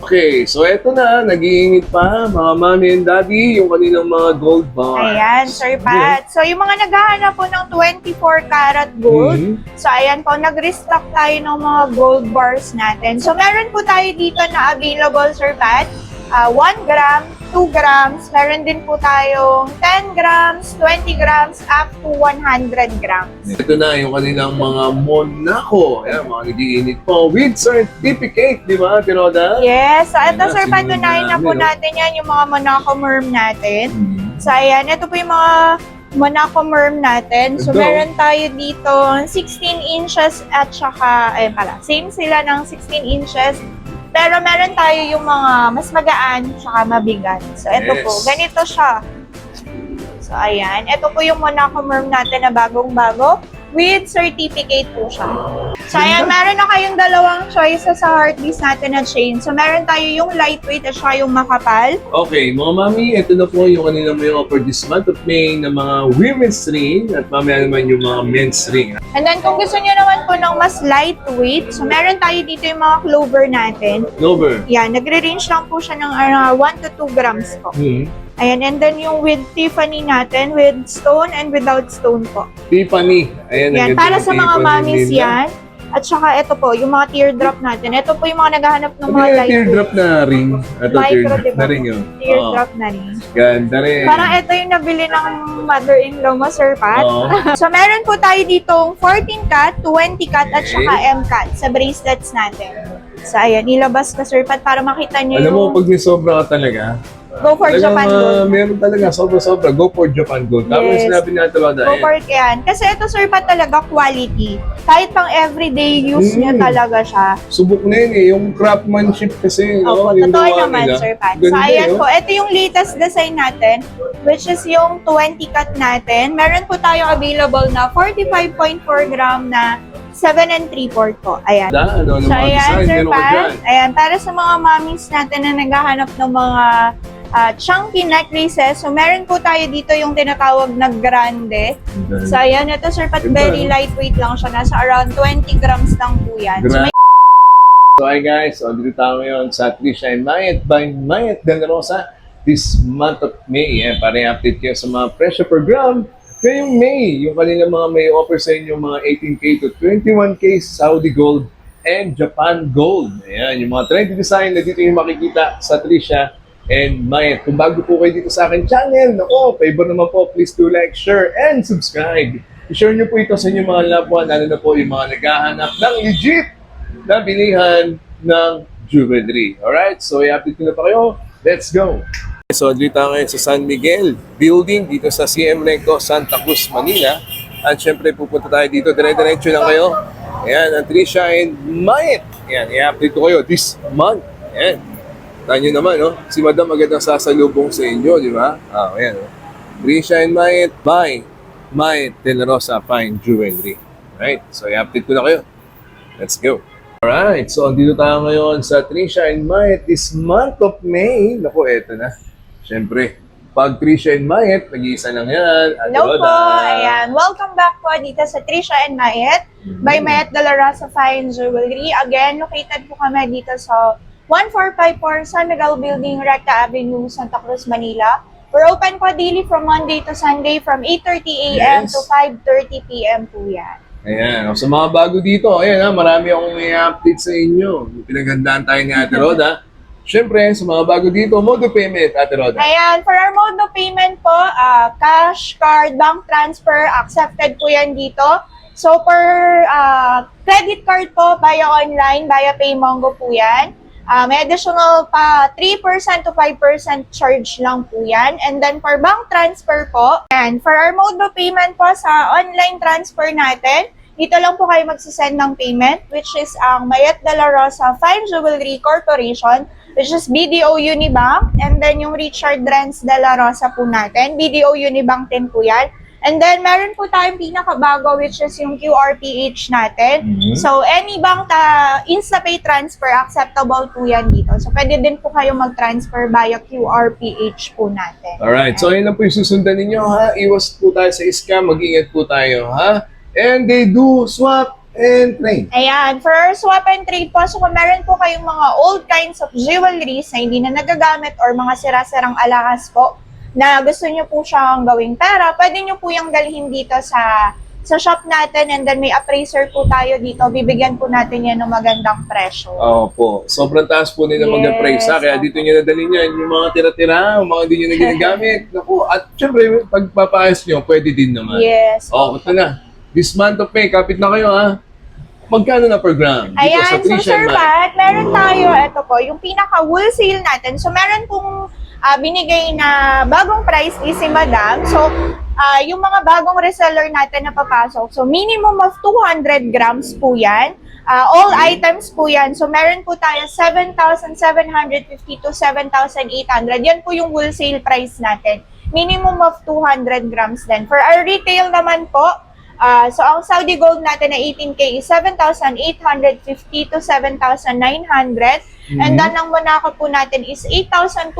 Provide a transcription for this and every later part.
Okay, so eto na, nag-iinit pa, mga mommy and daddy, yung kanilang mga gold bars. Ayan, Sir Pat. So, yung mga naghahanap po ng 24 karat gold, so ayan po, nag-restock tayo ng mga gold bars natin. So, meron po tayo dito na available, Sir Pat, 1 gram, 2 grams, meron din po tayong 10 grams, 20 grams, up to 100 grams. Ito na yung kanilang mga Monaco. Ayan, mga nag-iinit po with certificate, di ba, Tiroda? Yes, so ito, Ayan, Sir Pat, simulan tunayin na po namin, no? natin yan, yung mga Monaco Merm natin. So, ayan, ito po yung mga Monaco Merm natin. So, Ito. meron tayo dito 16 inches at saka, ayun pala, same sila ng 16 inches. Pero meron tayo yung mga mas magaan saka mabigat. So, ito Yes. po, ganito siya. So, ayan. Ito po yung Monaco Merm natin na bagong-bago with certificate po siya. So, ayan, meron na kayong dalawang choices sa heartbeats natin na chain. So, meron tayo yung lightweight at saka yung makapal. Okay, mga mami, ito na po yung kanilang may offer this month of May ng mga women's ring at mamaya naman yung mga men's ring. And then, kung gusto nyo naman po ng mas lightweight, so meron tayo dito yung mga clover natin. Clover. Yan, nagre-range lang po siya ng 1 to 2 grams po. Ayan, and then yung with Tiffany natin, with stone and without stone po. Tiffany. Ayan, ang Yan, ganda para ng sa mga Tiffany mommies nila. yan. At saka ito po, yung mga teardrop natin. Ito po yung mga naghahanap ng Ano mga yung lightweight. teardrop na ring? Ito, Micro, teardrop diba? na ring yun. Teardrop na rin. Ganda rin. Parang ito yung nabili ng mother-in-law mo, Sir Pat. Oo. So, meron po tayo ditong 14 cut, 20 cut, at Okay. saka M cut sa bracelets natin. So, ayan, ilabas ka, Sir Pat, para makita niyo Alam mo, yung pag may sobra ka talaga, go for Japan gold. meron talaga, sobra-sobra. Go for Japan gold. Tama yung Yes. sinabi natin talaga. Go for it yan. Kasi ito, Sir Pat, talaga quality. Kahit pang everyday use niyo talaga siya. Subok na yun eh. Yung craftsmanship kasi. Opo, yung totoo gawa naman, nila. Sir Pat. So, Ganda, ayan oh. po. Ito yung latest design natin, which is yung 20 cut natin. Meron po tayong available na 45.4 gram na 7 and 3/4 po. Ayan. Ano So, mga ayan, design, Sir meron ka Pat. dyan. Ayan, para sa mga mommies natin na naghahanap ng mga chunky necklaces. So, meron po tayo dito yung tinatawag na grande. So, ayan, ito, Sir Pat, Ganda, very no? lightweight lang siya. Nasa around 20 grams lang po yan. So, Gra- So hi guys, so dito tayo ngayon sa Trisha and Mayet by Mayet De La Rosa this month of May. Para i-update kayo sa mga presyo per gram ngayong May. Yung kanila mga may offer sa inyo mga 18K to 21K Saudi Gold and Japan Gold. Ayan, yung mga trendy design na dito yung makikita sa Trisha and Mayet. Kung bago po kayo dito sa akin channel, nako, favor naman po, please do like, share, and subscribe. I-share nyo po ito sa inyong mga loved one, lalo na po yung mga naghahanap ng legit na bilihan ng jewelry. Alright, so i-update ko na pa kayo. Let's go! So, dito tayo ngayon sa San Miguel Building, dito sa CM Recto, Santa Cruz, Manila. At syempre, pupunta tayo dito. Dire-diretso lang kayo. Ayan, ang Trisha and Mayet. Ayan, i-update ko kayo this month. Ayan. Tahan nyo naman, no? Si Madam agad ang sasalubong sa inyo, di ba? Ayan, no? Trisha and Mayet by Mayet De La Rosa Fine Jewelry. Alright, so i-update ko na kayo. Let's go. Alright, so andito tayo ngayon sa Trisha and Mayet this month of May. Naku, eto na. Siyempre, pag Trisha and Mayet, nag-iisa lang yan. At hello po! Ayan, welcome back po dito sa Trisha and Mayet by Mayet De La Rosa Fine Jewelry. Again, located po kami dito sa 1454 San Miguel Building, Recta Avenue, Santa Cruz, Manila. We're open po daily from Monday to Sunday from 8:30 a.m. Yes. to 5:30 p.m. po yan. Ayan, sa mga bago dito, ayan ha, marami akong i-update sa inyo. Pinagandaan tayo ni Ate Roda. Siyempre, sa mga bago dito, mode of payment, Ate Roda. Ayan, for our mode of payment po, cash, card, bank transfer, accepted po yan dito. So, per credit card po, via online, via Paymongo po yan. May additional pa 3% to 5% charge lang po yan. And then for bank transfer po, and for our mode of payment po sa online transfer natin, dito lang po kayo magsisend ng payment, which is ang Mayet De La Rosa Fine Jewelry Corporation, which is BDO Unibank. And then yung Richard Renz De La Rosa po natin, BDO Unibank din po yan. And then, meron po tayong pinakabago, which is yung QRPH natin. So, any bank InstaPay transfer, acceptable po yan dito. So, pwede din po kayo mag-transfer via QRPH po natin. Alright, so yun lang po yung susundan ninyo ha. Iwas po tayo sa scam, mag-ingat po tayo ha. And they do swap and trade. Ayan, for our swap and trade po, so kung meron po kayong mga old kinds of jewelries na hindi na nagagamit or mga sira-sirang alahas po na gusto nyo po siyang gawing pera, pwede nyo po yung dalhin dito sa shop natin, and then may appraiser po tayo dito. Bibigyan po natin yan ng magandang presyo. Opo. Sobrang taas po nila Yes, mag-appraise ha. Kaya opo. dito nyo nadalhin yan. Yung mga tira-tira, yung mga hindi nyo na ginagamit. Naku, at syempre, pagpapaayos nyo, pwede din naman. Yes. Ito na. This month of May, kapit na kayo ha. Magkano na per gram? Dito Ayan, sa so Trisha Sir and Mike. Pat, meron tayo, ito po, yung pinaka-wholesale natin. So meron pong binigay na bagong price is si Madam. So, yung mga bagong reseller natin na papasok, so minimum of 200 grams po yan. All items po yan. So meron po tayo 7,750 to 7,800. Yan po yung wholesale price natin. Minimum of 200 grams din. For our retail naman po, so ang Saudi Gold natin na 18K is 7,850 to 7,900. And then ang Monaco po natin is 8,298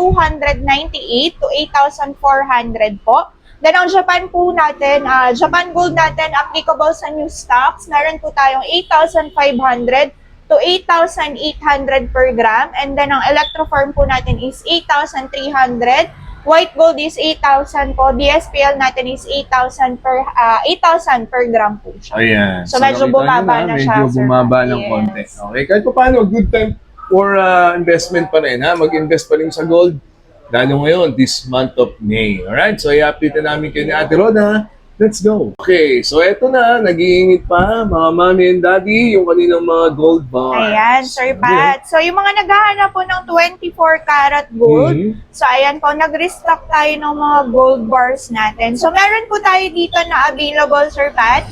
to 8,400 po. Then ang Japan po natin, Japan Gold natin applicable sa new stocks. Meron po tayong 8,500 to 8,800 per gram. And then ang Electroform po natin is 8,300. White Gold is 8,000 po. DSPL natin is 8,000 per gram po siya. Ayan. So, medyo nakita bumaba nyo na siya, Medyo Sir bumaba Pat. ng Yes. konti. Okay. Kahit pa paano, good time for investment pa rin ha. Mag-invest pa rin sa gold. Lalo ngayon, this month of May. Alright? So, i-update na namin kayo ni Ate Roda. Let's go. Okay. So, eto na. Nag-iingit pa, mga mommy and daddy, yung kanilang mga gold bars. Ayan, Sir Pat. So, yung mga naghahanap po ng 24 karat gold, Mhm. so ayan po, nag-restock tayo ng mga gold bars natin. So, meron po tayo dito na available, Sir Pat.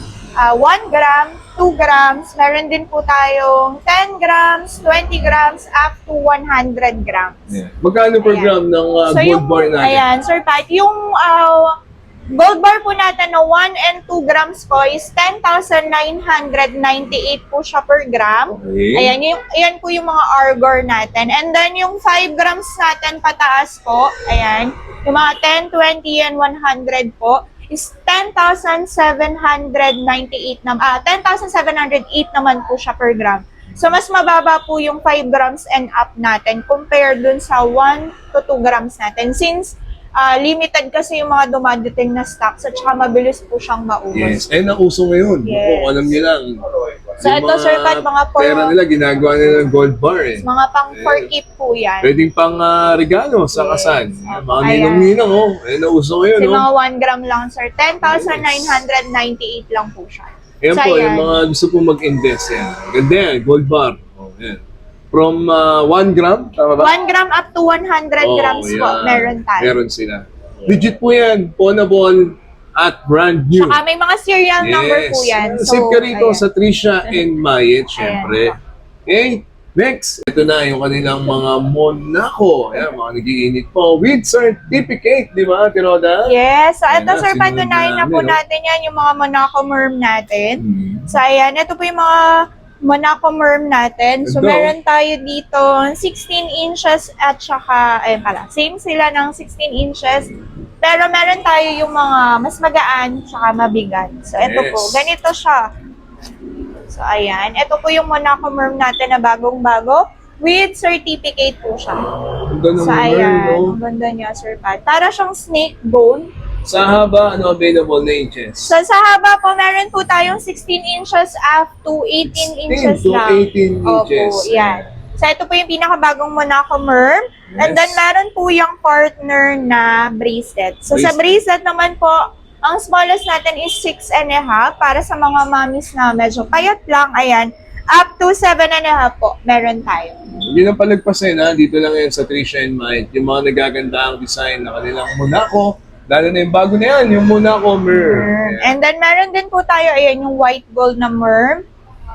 1 gram, 2 grams, meron din po tayong 10 grams, 20 grams, up to 100 grams. Yeah. Magkano per Ayan. gram ng So, gold yung, bar natin? ayan, Sir Pat, yung gold bar po natin na 1 and 2 grams po is 10,998 po siya per gram. Okay. Ayan, ayan po yung mga Argor natin. And then yung 5 grams natin pataas po, ayan, yung mga 10, 20, and 100 po, is 10,798 10,708 naman po siya per gram. So, mas mababa po yung 5 grams and up natin compared dun sa 1 to 2 grams natin. Since limited kasi yung mga dumadating na stocks at saka mabilis po siyang maubos. Yes. Eh, nauso ngayon. Yes. Kung alam niyo lang. So, ito, Sir Pat, mga pera nila, ginagawa nila ng gold bar eh. Mga pang for keep po yan. Pwedeng pang regalo sa Yes. kasal. Opo, Mga ayan. ninong-ninang, oh. Eh, nauso ngayon, Kasi oh. mga 1 gram lang, sir. 10,998 lang po siya. Yan So, po, ayan. yung mga gusto pong mag-invest yan. Ganda yan, gold bar. Oh, yan. From 1 gram, tama ba? 1 gram up to 100 Oh, grams po, yan. meron tayo. Meron sila. Legit po yan. Ponable at brand new. Saka may mga serial number po yan. Save ka rito ayan. sa Trisha and Mayet, syempre. Okay, next. Ito na yung kanilang mga Monaco. Ayan, mga nagiinit po. With certificate, di ba, Tiroda? Yes, so Ayan ito, na, sir, sinunod patunayan na po namin, no? natin yan, yung mga Monaco Merm natin. Hmm. So, ayan, ito po yung mga Monaco Merm natin. So, Ito. meron tayo dito 16 inches at saka, ayun pala, same sila ng 16 inches. Pero meron tayo yung mga mas magaan saka mabigat. So, ito Yes. po, ganito siya. So, ayan. Ito po yung Monaco Merm natin na bagong-bago. With certificate po siya. Ang ganda So, naman, ayan. no? Ang ganda niya, Sir Pat. Para siyang snake bone. Sa haba, ano available na inches? So, sa haba po, meron po tayong 16 inches up to 18 inches 16 to lang. 18 inches. Opo, yan. So, ito po yung pinakabagong Monaco Merm. And Yes. then, meron po yung partner na bracelet. So, sa bracelet naman po, ang smallest natin is 6.5 para sa mga mommies na medyo payat lang. Ayan. Up to 7.5 po, meron tayo. Hindi na palagpasin ha, dito lang yan sa Trisha and Mayet. Yung mga nagaganda ang design na kanilang Monaco. Lalo na yung bago na yan, yung Monaco Merm. And then, meron din po tayo, ayan, yung white gold na Merm.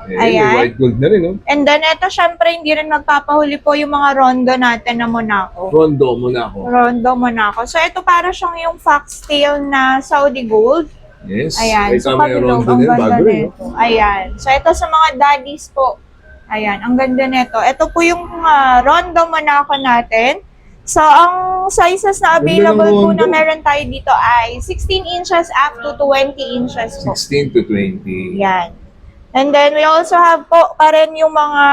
May ayan. white gold na rin, no? And then, ito, syempre, hindi rin magpapahuli po yung mga rondo natin na Monaco. Rondo, Monaco. Rondo Monaco. So, ito para siyang yung foxtail na Saudi gold. Yes. Ayan. May So, tama yung pabilog, rondo ang na yun, ganda bago rin, no? nito. Ayan. So, ito sa mga daddies po. Ayan, ang ganda nito. Ito po yung rondo Monaco natin. So, ang sizes na available po rondo. na meron tayo dito ay 16 inches up to 20 inches po. 16 to 20. Yan. And then we also have po pa rin yung mga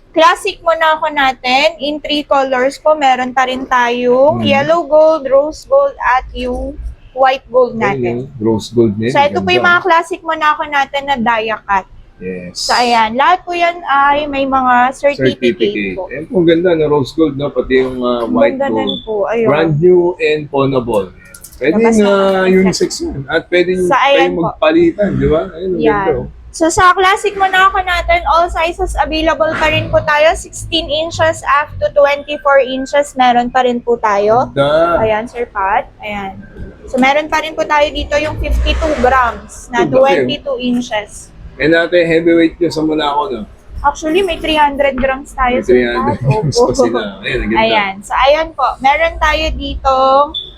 classic Monaco natin in 3 colors po. Meron pa rin tayong yellow gold, rose gold, at yung white gold natin. Rose gold din. So ito po yung mga classic Monaco natin na dia cut. Yes. So ayan, lahat po yan ay may mga certificate po. Ayan po, ang ganda na rose gold, no? Pati yung white Ganda din gold. po, ayun. Brand new and pawnable. Pwede Labas na na. unisex yun. At pwede Sa ayan kayo po. magpalitan, di ba? Ayun, ang ganda. Yan. So sa classic Monaco natin, all sizes available pa rin po tayo. 16 inches up to 24 inches, meron pa rin po tayo. Ganda. Ayan, Sir Pat. Ayan. So meron pa rin po tayo dito yung 52 grams na Ito, bakit? 22 inches. And natin heavyweight nyo sa Monaco, no? Actually, may 300 grams tayo, May Sir 300 Pat. grams Opo. pa sila. Ayan, ang ganda. Ayan. So, ayan po. Meron tayo dito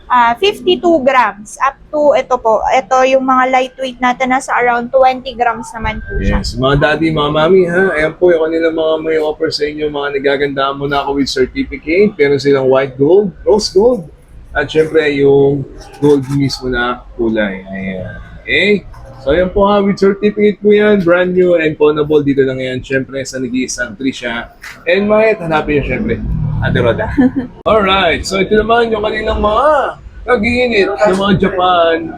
52 grams up to ito po. Ito yung mga lightweight natin nasa around 20 grams naman po siya. Yes, mga daddy, mga mami, ha? Ayan po yung kanilang mga may offer sa inyo, mga nagagandaan mo na ako with certificate. Pero silang white gold, rose gold. At syempre, yung gold mismo na kulay. Ayan. Okay? So, ayan po ha, with certificate po yan. Brand new and pawnable. Dito lang yan. Syempre, sa nag-iisang Trisha. And Mayet, hanapin nyo syempre. Ate Roda. Alright. So, ito naman yung kanilang mga nag-iinit ng mga Japan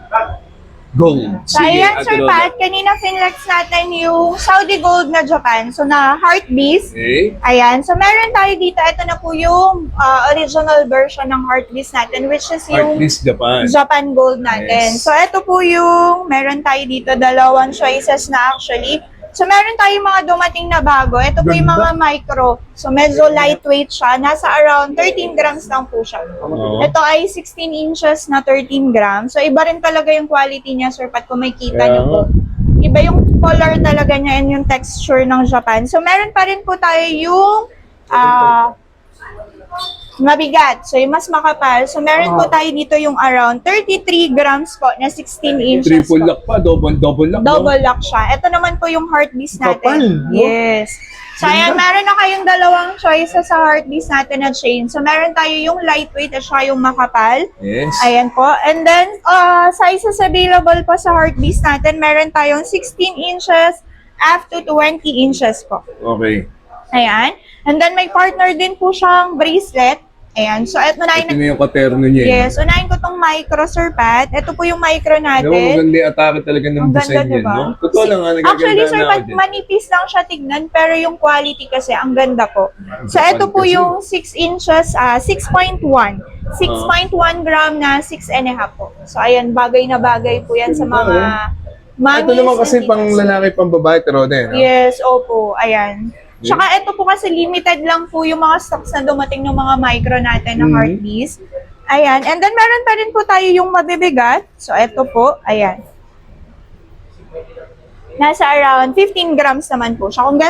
gold. So, ayan, Sir Pat, kanina finlex natin yung Saudi Gold na Japan. So, na heart beast. Okay. Ayan. So, meron tayo dito. Ito na po yung original version ng heart beast natin, which is yung Artlist Japan. Japan Gold natin. Yes. So, ito po yung meron tayo dito. Dalawang choices na actually. So, meron tayong mga dumating na bago. Ito po yung Ganda. mga micro. So, medyo lightweight siya. Nasa around 13 grams lang po siya. Oo. Ito ay 16 inches na 13 grams. So, iba rin talaga yung quality niya, Sir Pat, kung may kita niyo po. Iba yung color talaga niya and yung texture ng Japan. So, meron pa rin po tayo yung mabigat. So, yung mas makapal. So, meron po tayo dito yung around 33 grams po na 16 inches Triple po. lock pa, double lock. Double lock siya. Ito naman po yung heart beast natin. Kapal, no? Yes. So, ayan, meron na kayong dalawang choices sa heart beast natin na chain. So, meron tayo yung lightweight at saka yung makapal. Yes. Ayan po. And then, sizes available po sa heart beast natin. Meron tayong 16 inches up to 20 inches po. Okay. Ayan. And then, may partner din po siyang bracelet. Ayan. So, ito na Ito na yung katerno niya. Yes, unahin ko tong micro, Sir Pat. Ito po yung micro Alam mo, natin. maganda yung atake talaga ng Ang ganda, design niya, diba? no? Totoo lang, nagaganda Actually, Sir na ako Pat, dyan. manipis lang siya tignan, pero yung quality kasi, ang ganda po. So, ito po Kasi- yung 6 inches, 6.1. 6.1 gram na 6.5 po. So, ayan, bagay na bagay po yan sa mga mommies. Ito naman kasi and pang titas. lalaki, pang babae, pero no? Yes, opo, ayan. Tsaka ito po kasi limited lang po yung mga stocks na dumating ng mga micro natin na heart beast. Ayan. And then meron pa rin po tayo yung mabibigat. So ito po, ayan. Nasa around 15 grams naman po siya. Kung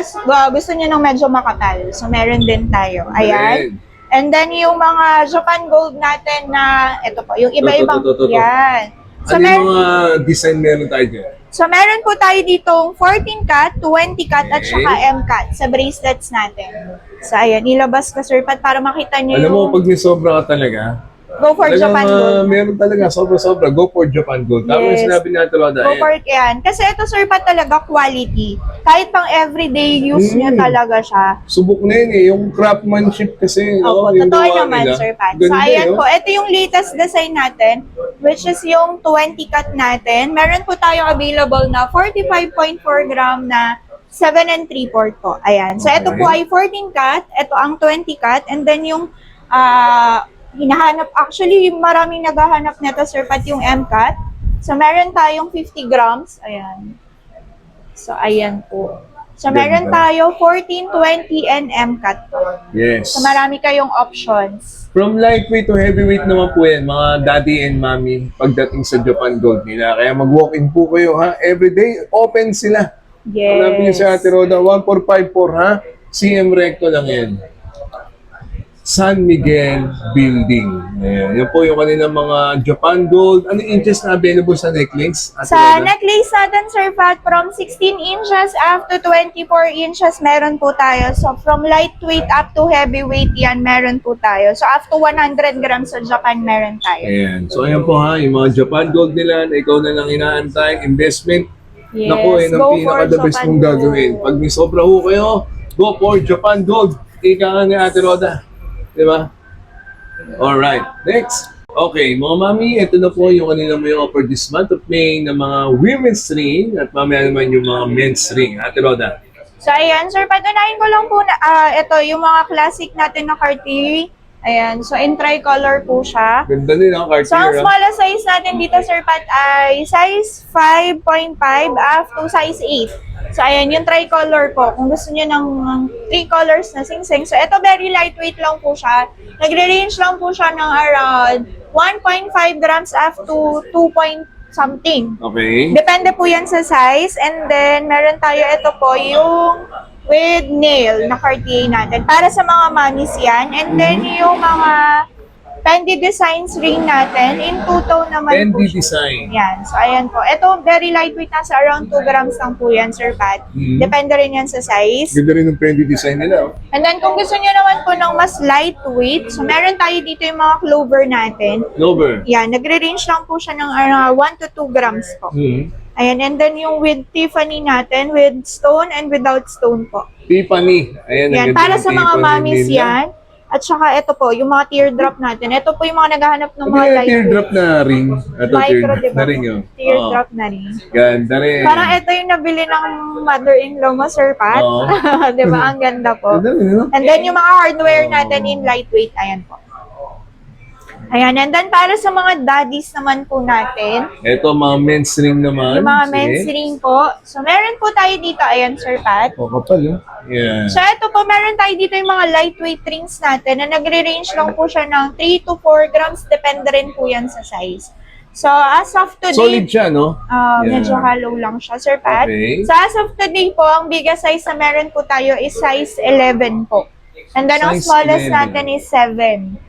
gusto niyo ng medyo makapal. So meron din tayo. Ayan. And then yung mga Japan Gold natin na, ito po, yung iba-ibang, Ito. yan. So, Ano yung mga design meron tayo dyan? So, meron po tayo ditong 14 cut, 20 cut, at Okay. saka M cut sa bracelets natin. So, ayan, ilabas ka, Sir Pat, para makita niyo Alam mo, yung pag may sobra ka talaga, go for Japan Gold. meron talaga, sobra-sobra. Go for Japan Gold. Tama yung Yes. sinabi natin, Roda. Go for it yan. Kasi ito, Sir Pat, talaga quality. Kahit pang everyday use niyo talaga siya. Subok na yun eh. Yung craftsmanship kasi. Opo, yung totoo gawa naman, nila. Sir Pat. So, Ganda, ayan oh. po. Ito yung latest design natin, which is yung 20 cut natin. Meron po tayo available na 45.4 gram na 7 and 3/4 po. Ayan. So, ito po ay 14 cut. Ito ang 20 cut. And then yung hinahanap, actually, maraming naghahanap nito, Sir Pat, yung M cut. So, meron tayong 50 grams. Ayan. So, ayan po. So, meron Ganda. tayo 14, 20, and M cut po. Yes. So, marami kayong options. From lightweight to heavyweight naman po yan, mga daddy and mommy, pagdating sa Japan Gold nila. Kaya mag-walk-in po kayo, ha? Everyday, open sila. Yes. Hanapin niyo si Ate Roda, 1454, ha? CM Recto lang yan. San Miguel Building. Ayan. Yan po yung kanilang mga Japan Gold. Ano inches na available sa necklace? Ate Sa Roda? necklace natin, Sir Pat, from 16 inches up to 24 inches, meron po tayo. So, from lightweight up to heavyweight, yan, meron po tayo. So, up to 100 grams sa Japan, meron tayo. Ayan. So, ayan po ha, yung mga Japan Gold nila na ikaw na lang inaantay, investment, Yes, Naku, yun ang go for pinaka-the best Japan mong Gold. gagawin. Pag may sobra ho kayo, go for Japan Gold. Ika nga ni Ate Roda. Di ba? Alright, next. Okay, mga mami, ito na po yung kanila may offer this month of May ng mga women's ring at mamaya naman yung mga men's ring. Ate Roda. So, ayan, sir, patunayan ko lang po na, ito, yung mga classic natin na Cartier. Ayan, so in tricolor po siya. Ganda din ang So, ang Cartier. smallest size natin dito, Sir Pat, ay size 5.5 up to size 8. So, ayan, yung tricolor po. Kung gusto niyo ng 3 colors na sing-sing. So, ito very lightweight lang po siya. Nagre-range lang po siya ng around 1.5 grams up to 2 point something. Okay. Depende po yan sa size. And then, meron tayo ito po, yung with nail na Cartier natin. Para sa mga mamis yan. And then, yung mga Fendi Designs ring natin, in two-tone naman po Fendi siya. Design. Yan. So, ayan po. Ito, very lightweight. Nasa around 2 grams lang po yan, Sir Pat. Mhm. Depende rin yan sa size. Ganda rin ng Fendi Design nila. Oh. And then, kung gusto nyo naman po ng mas lightweight, so meron tayo dito yung mga clover natin. Clover. Yan. Nagre-range lang po siya ng 1 to 2 grams po. Hmm. Ayan, and then yung with Tiffany natin, with stone and without stone po. Tiffany. Ayan, ang Yan, ganda para ng sa mga Tiffany mamis nila. yan. At saka ito po, yung mga teardrop natin. Ito po yung mga naghahanap ng Ano mga yung lightweight. teardrop na ring? Ito, Micro, teardrop diba? na ring yun. Teardrop na rin. Ganda rin. Parang ito yung nabili ng mother-in-law mo, Sir Pat. Oo. Di ba? Ang ganda po. Ganda rin, no? And then yung mga hardware natin in lightweight, ayan po. Ayan, and then para sa mga daddies naman po natin, Ito, mga men's ring naman. yung mga Sige. men's ring po. So, meron po tayo dito, ayan, Sir Pat. O, kapal, yun. Yeah. So, ito po, meron tayo dito yung mga lightweight rings natin na nagre-range lang po siya ng 3 to 4 grams. Depende rin po yan sa size. So, as of Solid today, siya, no? Yeah. medyo hollow lang siya, Sir Pat. Okay. So, as of today po, ang biggest size na meron po tayo is size 11 po. And then, ang Size smallest 11. natin is 7.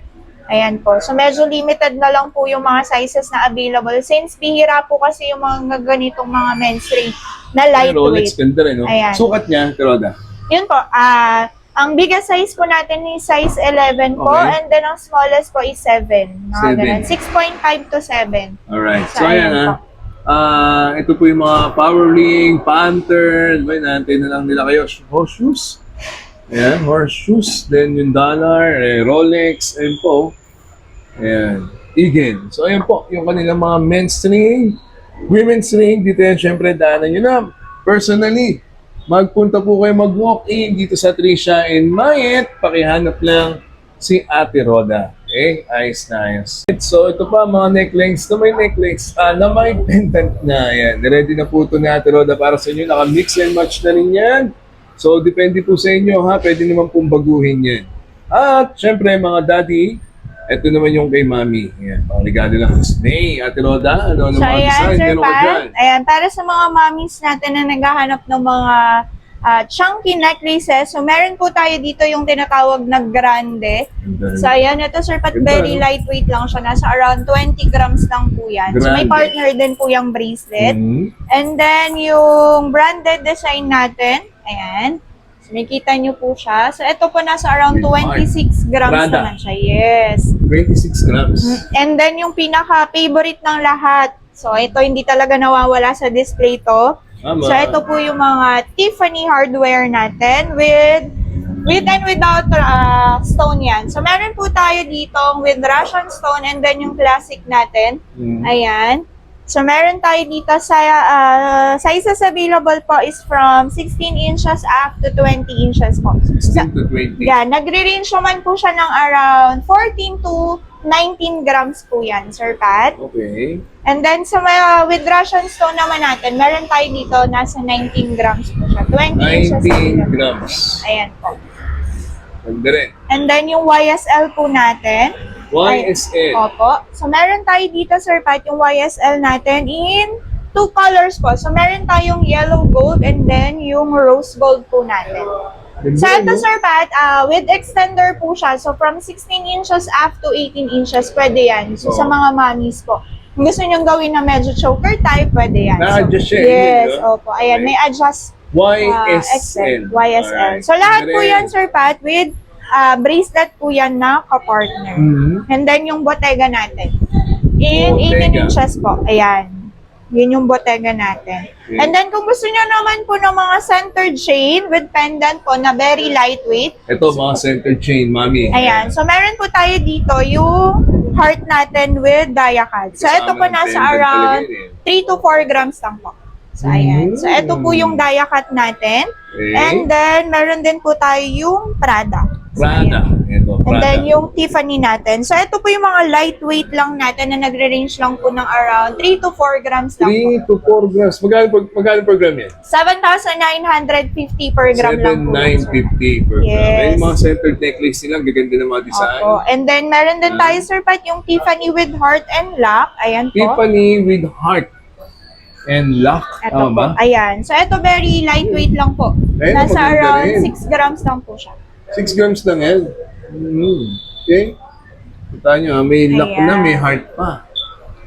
Ayan po. So, medyo limited na lang po yung mga sizes na available. Since bihira po kasi yung mga ganitong mga men's ring na Pero Rolex, lightweight. ganda rin, no? Ayan. Sukat niya, Roda. Yun po, ang biggest size po natin is size 11 po, Okay. and then ang smallest po is 7. Mga 7. ganun. 6.5 to 7. Alright. So, So, ayan, ayan ito po yung mga power ring, panther, ano ba yun, natin na lang nila kayo. Horseshoes. Ayan, horseshoes. Then yung dollar, Rolex, ayun po. Ayan, Igen. So, ayan po, yung kanilang mga men's ring, women's ring, dito yan, syempre, daanan nyo na. Personally, magpunta po kayo mag-walk-in dito sa Trisha and Mayet. Pakihanap lang si Ate Roda. Okay? Ayos na ayos. So, ito pa, mga necklace na may necklace, na may pendant na. Ayan, ready na po ito ni Ate Roda para sa inyo. Naka-mix and match na rin yan. So, depende po sa inyo, ha? Pwede naman pong baguhin yan. At, syempre, mga daddy, ito naman yung kay Mami. Ayan, pangligado lang sa May. Ate Roda, ano So, mga ayan, design? Sir Meron ka dyan? Pat. Ayan, para sa mga mommies natin na naghahanap ng mga chunky necklaces, so meron po tayo dito yung tinatawag na grande. So, ayan, ito, Sir Pat, Ganda, very no? lightweight lang siya. Nasa around 20 grams lang po yan. So, may Grande. partner din po yung bracelet. Mhm. And then, yung branded design natin, ayan. So, nakikita nyo po siya. So, ito po nasa around With 26 grams Prada. naman siya. Yes. 26 grams. And then, yung pinaka-favorite ng lahat. So, ito hindi talaga nawawala sa display to. Tama. So, ito po yung mga Tiffany hardware natin with and without stone yan. So, meron po tayo dito with Russian stone and then yung classic natin. Mhm. Ayan. So, meron tayo dito sa sizes available po is from 16 inches up to 20 inches po. 16 to 20. Yeah, nagre-range naman po siya ng around 14 to 19 grams po yan, Sir Pat. Okay. And then sa with Russian stone naman natin, meron tayo dito nasa 19 grams po siya. 20 inches. 19 grams. Ayan po. Ganda rin. And then yung YSL po natin. YSL. Opo. So meron tayo dito, Sir Pat, yung YSL natin in 2 colors po. So meron tayong yellow gold and then yung rose gold po natin. Ganda, So ito, no? Sir Pat, with extender po siya. So from 16 inches up to 18 inches, pwede yan. So sa Oo. mga mommies po. Kung gusto nyo gawin na medyo choker type, pwede yan. Na-adjust siya, Yes, di ba? opo. Ayan, may adjust YSL. YSL. Alright. So lahat po Ganda rin. yan, Sir Pat, with bracelet po yan na kapartner. Mhm. And then yung Bottega natin. In Bottega. 18 inches po. Ayan. Yun yung botega natin. Okay. And then kung gusto nyo naman po ng mga centered chain with pendant po na very lightweight. Ito, mga center chain, mami. Ayan. So meron po tayo dito yung heart natin with diacad. So ito po Kasama ng nasa pendant around talaga yun 3 to 4 grams lang po. So ayan. So ito po yung diacad natin. Okay. And then meron din po tayo yung Prada. So, Prada. ayan. Ito, And Prada. then yung Tiffany natin. So ito po yung mga lightweight lang natin na nagre-range lang po ng around 3 to 4 grams lang po. 3 to 4 grams. Magkano per gram yan? 7,950 per gram lang po. 7,950 per gram. Yes. Yung mga centered necklace nila, gaganda ng mga design. Opo. And then meron din tayo, Sir Pat, yung Tiffany with heart and lock. Ayan po. Tiffany with heart and lock. Ito Tama po. ba? Ayan. So ito very lightweight lang po. Ayun, Nasa maganda around rin. 6 grams lang po siya. 6 grams lang yan. Okay. Kita nyo, may lock Ayan. na, may heart pa.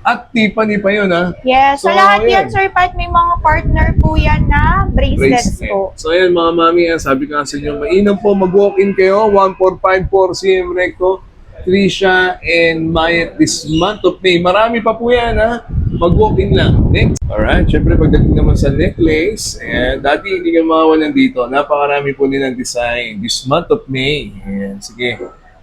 At Tiffany pa yun, ha? Yes. So, Sa lahat ayan. yan, Sir Pat, may mga partner po yan na bracelets po. So ayan mga mami, sabi ko nga sa inyo, mainam po mag-walk-in kayo, 14544 CM Recto, Trisha and Mayet this month of May. Marami pa po yan, ha? Mag-walk-in lang. Next. Alright, syempre pagdating naman sa necklace, dati hindi ka makawalan dito. Napakarami po nilang design this month of May. Ayan, sige.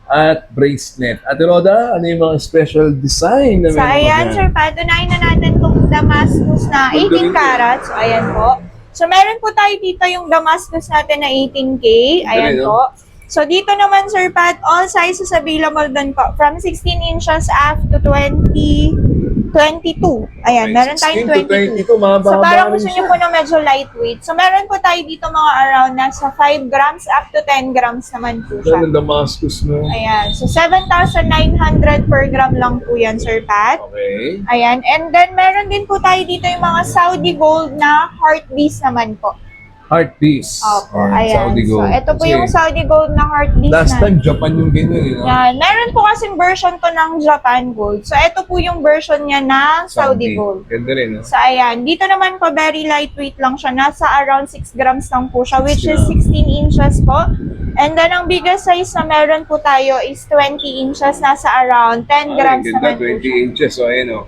At bracelet. Ate Roda, ano yung mga special design na So, meron ayan, mo Sir Pat, unahin na natin itong Damascus na 18 carats. So, ayan po. So, meron po tayo dito yung Damascus natin na 18K. Ayan Galing, po. So, dito naman, Sir Pat, all sizes available dun po. From 16 inches up to 22. Ayan, meron tayong 22. Mahaba-haba So, parang rin gusto siya. nyo po na medyo lightweight. So, meron po tayo dito mga around nasa 5 grams up to 10 grams naman po siya. Yan ang Damascus, no? Ayan. So, 7,900 per gram lang po yan, Sir Pat. Okay. Ayan. And then, meron din po tayo dito yung mga Saudi gold na heart piece naman po. Heart piece. Opo. Ayan, Ayan. Saudi gold. So, ito po Kasi yung Saudi gold na heart piece last na. time, Japan yung ganyan, eh. No? Yan. Meron po kasing version to ng Japan gold. So, ito po yung version niya ng Saudi gold. Ganda rin, no? So, ayan. Dito naman po, very lightweight lang siya. Nasa around 6 grams lang po siya, which 6 is 16 inches po. And then, ang biggest size na meron po tayo is 20 inches. Nasa around 10 grams ganda, naman po 20 siya. inches. So, ayan, oh.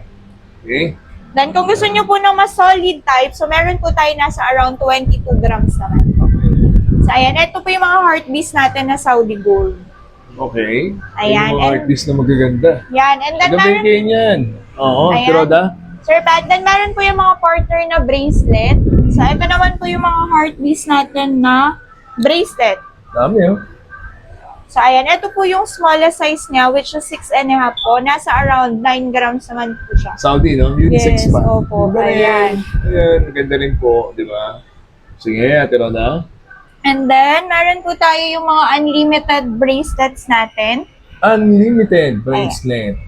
Okay. Then, kung gusto nyo po ng mas solid type, so meron po tayo nasa around 22 grams naman po. So, ayan. Ito po yung mga heart piece natin na Saudi gold. Okay. Ayan, Yung mga and- art piece na magaganda. Yan. And then, Ganda meron, kayo yan. Oo, Ayan. Tiroda. Sir Pat, then meron po yung mga partner na bracelet. So, ito naman po yung mga heart piece natin na bracelet. Dami, oh. So, ayan. Ito po yung smallest size niya, which is 6.5 po. Nasa around 9 grams naman po siya. Saudi, no? Unisex Yes, pa. opo. Ganda rin. Ayan. Ayan, ganda rin po, di ba? Sige, Tiroda. And then, meron po tayo yung mga unlimited bracelets natin. Unlimited bracelet.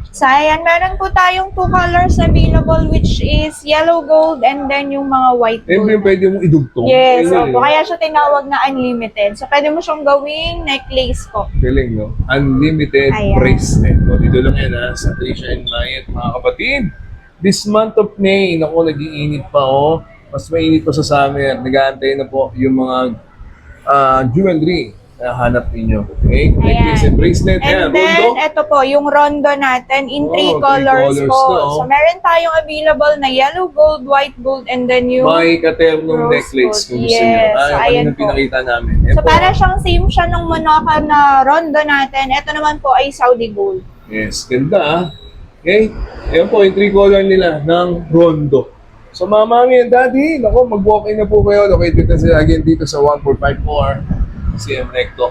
So, ayan, meron po tayong 2 colors available, which is yellow gold and then yung mga white Siyempre, gold. pwede mong idugtong. Yes, Ayun, opo. eh. Kaya siya tinawag na unlimited. So, pwede mo siyang gawing necklace po. Galing, no? Unlimited Ayan. bracelet. O, dito lang yan, ha? Sa Trisha and Mayet, mga kapatid. This month of May, naku, nag-iinit pa, oh. Mas mainit pa sa summer. Nag-aantay na po yung mga jewelry na hanap ninyo. Okay? Necklace and bracelet. Ayan, And then, rondo. ito po, yung rondo natin in 3 Oh, 3 colors colors po. na, oh. So, meron tayong available na yellow gold, white gold, and then yung... May katernong rose necklace kung gold. gusto nyo. Yes, Yung ayan kanina po. pinakita namin. So, para siyang same siya nung Monaco na rondo natin. Ito naman po ay Saudi gold. Yes, ganda, ah. Okay? Ayan po, yung 3 color nila ng rondo. So, mga mami and daddy, naku, mag-walk-in na po kayo. Located na sila again dito sa 1454 CM Recto.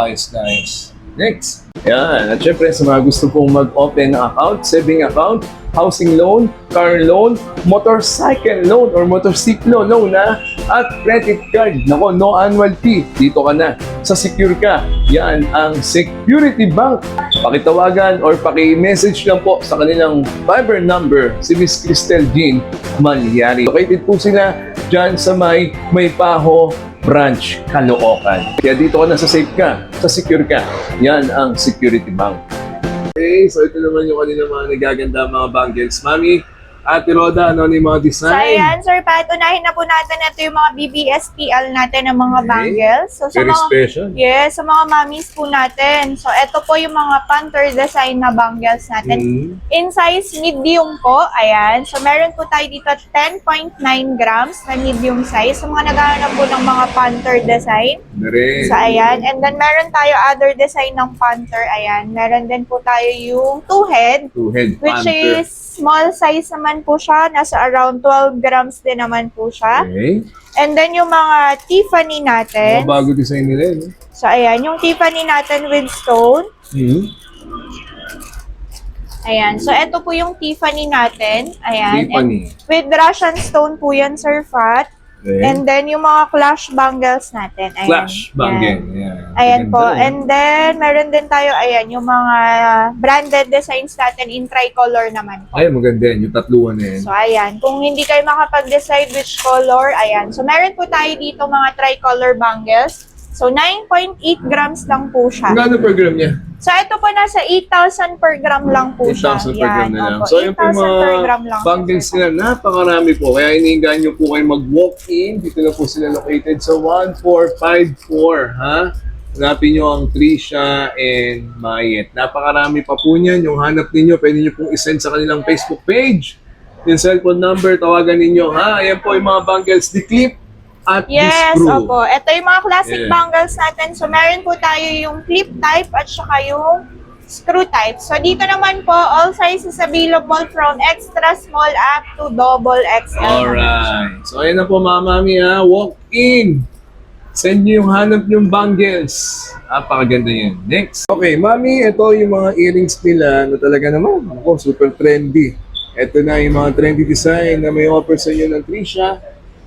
It's nice. Next. Yan. At syempre, sa mga gusto pong mag-open ng account, saving account, housing loan, car loan, motorcycle loan or motorcycle loan na at credit card. Nako, no annual fee. Dito ka na. Sa Secure ka. Yan ang Security Bank. Pakitawagan or paki-message lang po sa kanilang Viber number si Miss Cristel Jean Malyari. Located po sila dyan sa may Paho branch, Caloocan. Kaya dito ka na sa safe ka, sa secure ka. Yan ang Security Bank. Okay, so ito naman yung kanila mga nagaganda mga bangles. Mami, Ate Roda, ano yung mga So, design? ayan, Sir Pat, unahin na po natin ito yung mga BBSPL natin ng mga Okay. bangles. So, sa Very mga, special. yes, sa mga mommies po natin. So, ito po yung mga Panther design na bangles natin. In size medium po, ayan. So, meron po tayo dito 10.9 grams na medium size. Sa mga naghahanap po ng mga Panther design. Dari. So, ayan. And then, meron tayo other design ng Panther. Ayan. Meron din po tayo yung two-head, Two-head which panther. is small size naman po siya. Nasa around 12 grams din naman po siya. Okay. And then, yung mga Tiffany natin. Mga bago design nila, no? So, ayan. Yung Tiffany natin with stone. Ayan. So, ito po yung Tiffany natin. Ayan. Tiffany. And with Russian stone po yan, Sir Fat. Okay. And then, yung mga clash bangles natin. Ayan. Flash bangle. Ayan. Ayan. Ayan po. Maganda, And then, meron din tayo, ayan, yung mga branded designs natin in tricolor naman po. Ay, maganda yan. Yung tatluan na yan. So, ayan. Kung hindi kayo makapag-decide which color, ayan. So, meron po tayo dito mga tricolor bangles. So, 9.8 grams lang po siya. Magkano per gram niya? So, ito po nasa 8,000 per gram lang po siya. 8,000 per gram na lang. opo, So, yung 8,000 per gram mga lang. bangles nila, napakarami po. Kaya iniingan nyo po kayo mag-walk-in. Dito na po sila located sa 1454, ha? Hanapin nyo ang Trisha and Mayet. Napakarami pa po niyan. Yung hanap ninyo, pwede nyo pong isend sa kanilang Facebook page. Yung cellphone number, tawagan ninyo, ha? Ayan po yung mga bangles ni Clip at Yes, Screw. opo. Ito yung mga classic Yeah. bangles natin. So, meron po tayo yung clip type at saka yung screw type. So, dito naman po, all sizes available from extra small up to double XL. Alright. So, ayan na po mga mami, ha? Walk in. Send nyo yung hanap yung bangles. Napakaganda yan. Next. Okay, mami, ito yung mga earrings nila na talaga naman. Ako, super trendy. Ito na yung mga trendy design na may offer sa inyo ng Trisha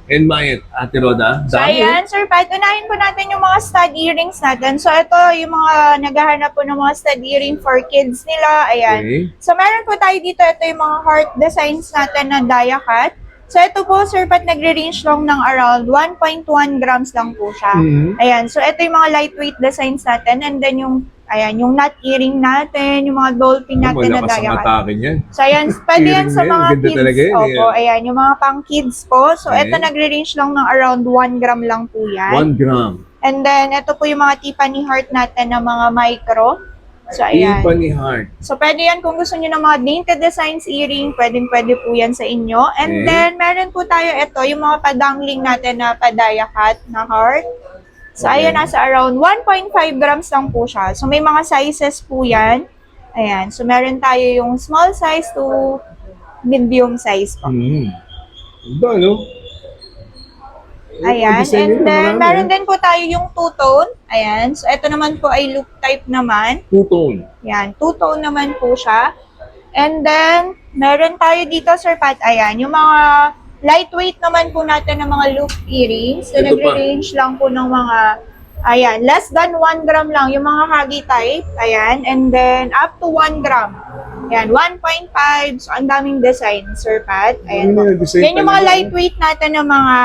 and Mayet. Ate Roda, So, ayan, Sir Pat, unahin po natin yung mga stud earrings natin. So, ito yung mga naghahanap po ng mga stud earring for kids nila. Ayan. Okay. So, meron po tayo dito, ito yung mga heart designs natin na dia cut. So, ito po, Sir Pat, nagre-range lang ng around 1.1 grams lang po siya. Mhm. Ayan, so ito yung mga lightweight designs natin. And then yung, ayan, yung nut earring natin, yung mga dolphin natin na Malakas dia ang cut. atake niyan. So, ayan, pwede yan Earring sa na yan. mga Ganda kids. talaga yan, Opo, eh. ayan, yung mga pang kids po. So, Okay. ito nagre-range lang ng around 1 gram lang po yan. 1 gram. And then, ito po yung mga Tiffany heart natin na mga micro. So, ayan. Tiffany heart. So, pwede yan kung gusto nyo ng mga dainty designs earring, pwede po yan sa inyo. And Okay. then, meron po tayo ito, yung mga padangling natin na padaya cut na heart. So, Okay. ayan, nasa around 1.5 grams lang po siya. So, may mga sizes po yan. Ayan. So, meron tayo yung small size to medium size po. Ganda, no? Ayan. Design And nila, then, marami, meron din po tayo yung two-tone. Ayan. So, ito naman po ay loop type naman. Two-tone. Yan, two-tone naman po siya. And then, meron tayo dito, Sir Pat, ayan, yung mga lightweight naman po natin ng mga loop earrings. So, Ito pa. nagre-range lang po ng mga, ayan, less than 1 gram lang, yung mga huggy type, ayan, and then up to 1 gram. Ayan, 1.5, so ang daming design, Sir Pat. Ayan po. Design Yan yung mga talaga. lightweight natin ng mga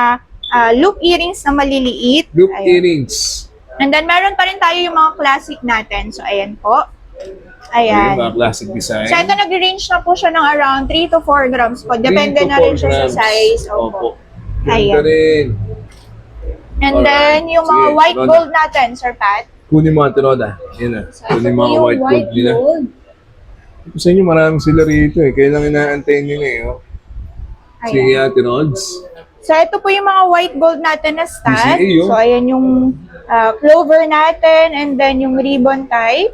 loop earrings na maliliit. Loop Ayan. earrings. And then, meron pa rin tayo yung mga classic natin. So, ayan po. Ayan. Ayan. Mga classic design. So, ito nag-range na po siya ng around 3 to 4 grams po. Depende 3 to na rin 4 siya sa grams. size. Opo. Opo. Ganda Ayan. rin. And Alright. then, yung mga Sige, white Roda. gold natin, Sir Pat. Kunin mo, Ate Roda. Yan na. So, ito Kunin po mo mga yung white gold nila. gold. Sa inyo, maraming sila rito eh. Kailangan inaantayin nyo na eh. Oh. Sige, Ayan. Ate Rods. So, ito po yung mga white gold natin na stud. PCA, oh. So, ayan yung clover natin and then yung ribbon type.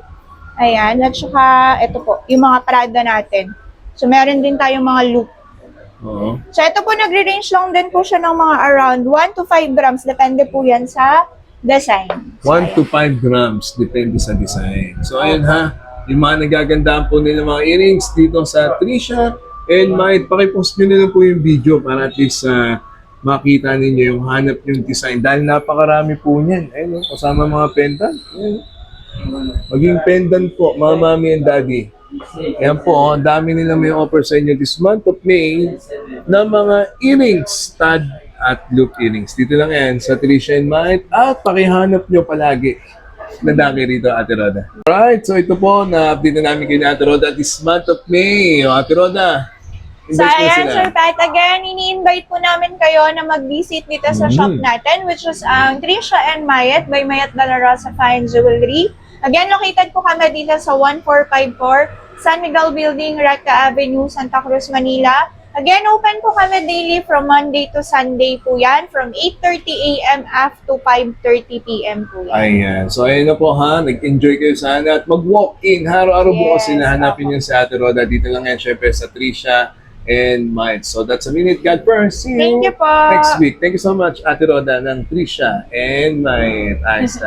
Ayan. At saka, ito po, yung mga Prada natin. So, meron din tayong mga loop. Oo. So, ito po, nagre-range lang din po siya ng mga around 1 to 5 grams. Depende po yan sa design. 1 to 5 grams. Depende sa design. So, ayun ha. Yung mga nagagandaan po nila mga earrings dito sa Trisha and Mayet, pakipost nyo na lang po yung video para at least makita ninyo yung hanap yung design. Dahil napakarami po niyan. Ayun, kasama mga pendant. Ayun. Maging pendant po, mga mami and daddy. Ayan po, ang dami nila may offer sa inyo this month of May na mga earrings, stud at loop earrings. Dito lang yan sa Trisha and Mayet at pakihanap nyo palagi. Nadami rito, Ate Roda. Alright, so ito po, na-update na namin kayo ni Ate Roda this month of May. O, Ate Roda, So, Invite mo ayan, sila. Sir Pat, again, ini-invite po namin kayo na mag-visit dito sa shop natin, which is ang Trisha and Mayet by Mayet De La Rosa Fine Jewelry. Again, located po kami dito sa 1454 San Miguel Building, Recta Avenue, Santa Cruz, Manila. Again, open po kami daily from Monday to Sunday po yan, from 8:30 a.m. up to 5:30 p.m. po yan. Ayan. So, ayun na po ha. Nag-enjoy kayo sana at mag-walk-in. Araw-araw bukas Yes, sila. Hanapin opo. niyo si Ate Roda. Dito lang yan, syempre, sa Trisha and Mike. So, that's a minute. God first. See you Thank you po. next week. Thank you so much, Ate Roda ng Trisha and Mike. Nice.